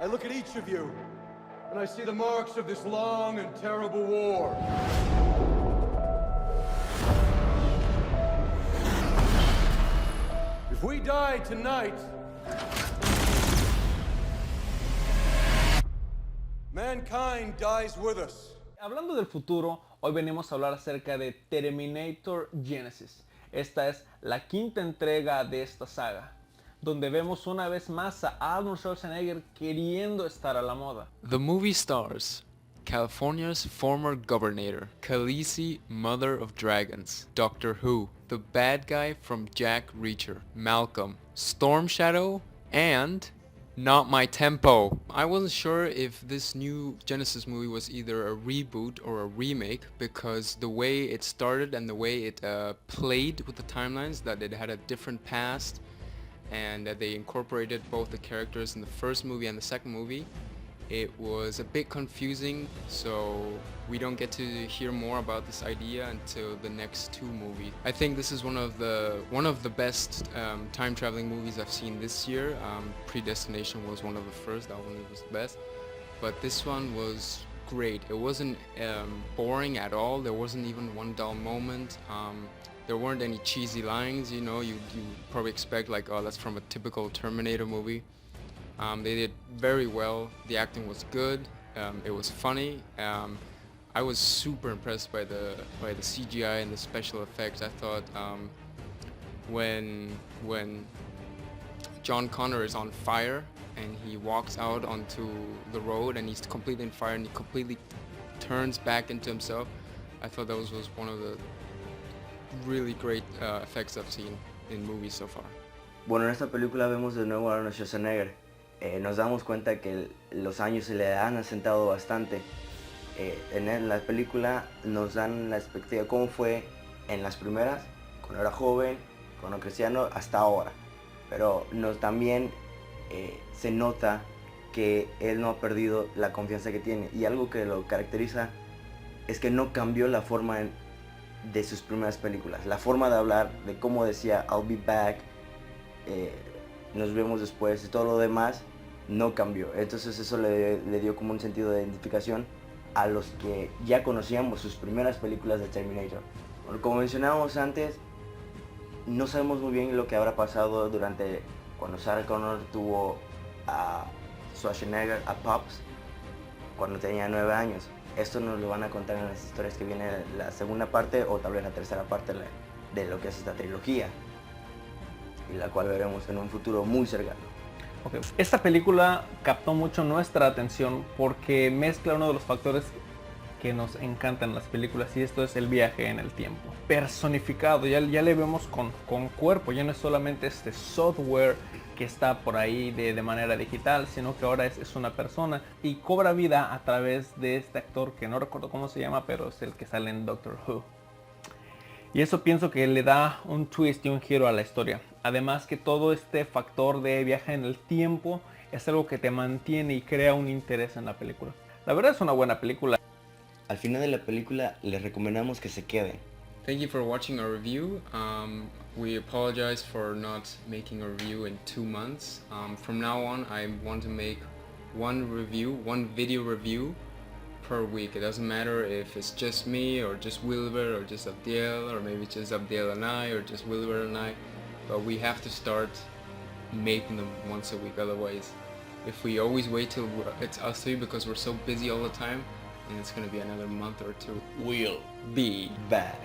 look at each of you, and I see the marks of this long and terrible war. If we die tonight, mankind dies with us. Hablando del futuro, hoy venimos a hablar acerca de Terminator Genisys. Esta es la quinta entrega de esta saga, donde vemos una vez más a Arnold Schwarzenegger queriendo estar a la moda. The movie stars California's former governor, Khaleesi, Mother of Dragons, Doctor Who, the bad guy from Jack Reacher, Malcolm, Storm Shadow, and Not My Tempo. I wasn't sure if this new Genisys movie was either a reboot or a remake, because the way it started and the way it played with the timelines, that it had a different past and that they incorporated both the characters in the first movie and the second movie, it was a bit confusing, so we don't get to hear more about this idea until the next two movies. I think this is one of the best time traveling movies I've seen this year. Predestination was one of the first, that one was the best, but this one was great. It wasn't boring at all. There wasn't even one dull moment. There weren't any cheesy lines, you know, you probably expect like, oh, that's from a typical Terminator movie. They did very well. The acting was good. It was funny. I was super impressed by the CGI and the special effects. I thought when John Connor is on fire and he walks out onto the road and he's completely on fire and he completely turns back into himself, I thought that was one of the really great effects I've seen in movies so far. Bueno, en esta película vemos de nuevo a Arnold Schwarzenegger. Nos damos cuenta que los años se le han asentado bastante. En la película nos dan la perspectiva de cómo fue en las primeras, cuando era joven, cuando cristiano, hasta ahora. Pero también se nota que él no ha perdido la confianza que tiene. Y algo que lo caracteriza es que no cambió la forma de sus primeras películas. La forma de hablar, de cómo decía I'll be back, nos vemos después, y todo lo demás no cambió. Entonces eso le dio como un sentido de identificación a los que ya conocíamos sus primeras películas de Terminator. Bueno, como mencionábamos antes, no sabemos muy bien lo que habrá pasado durante cuando Sarah Connor tuvo a Schwarzenegger, a Pops, cuando tenía 9 años. Esto nos lo van a contar en las historias que viene la segunda parte o tal vez la tercera parte de lo que es esta trilogía, y la cual veremos en un futuro muy cercano. Okay. Esta película captó mucho nuestra atención porque mezcla uno de los factores que nos encantan en las películas, y esto es el viaje en el tiempo. Personificado, ya le vemos con cuerpo, ya no es solamente este software que está por ahí de manera digital, sino que ahora es una persona y cobra vida a través de este actor que no recuerdo cómo se llama, pero es el que sale en Doctor Who. Y eso pienso que le da un twist y un giro a la historia. Además que todo este factor de viaje en el tiempo es algo que te mantiene y crea un interés en la película. La verdad es una buena película. Al final de la película les recomendamos que se queden. Thank you for watching our review. We apologize for not making a review in 2 months. From now on, I want to make one video review per week. It doesn't matter if it's just me or just Wilber or just Abdiel, or maybe just Abdiel and I, or just Wilber and I, but we have to start making them once a week. Otherwise, if we always wait till it's us three because we're so busy all the time, and it's gonna be another month or two, We'll be back.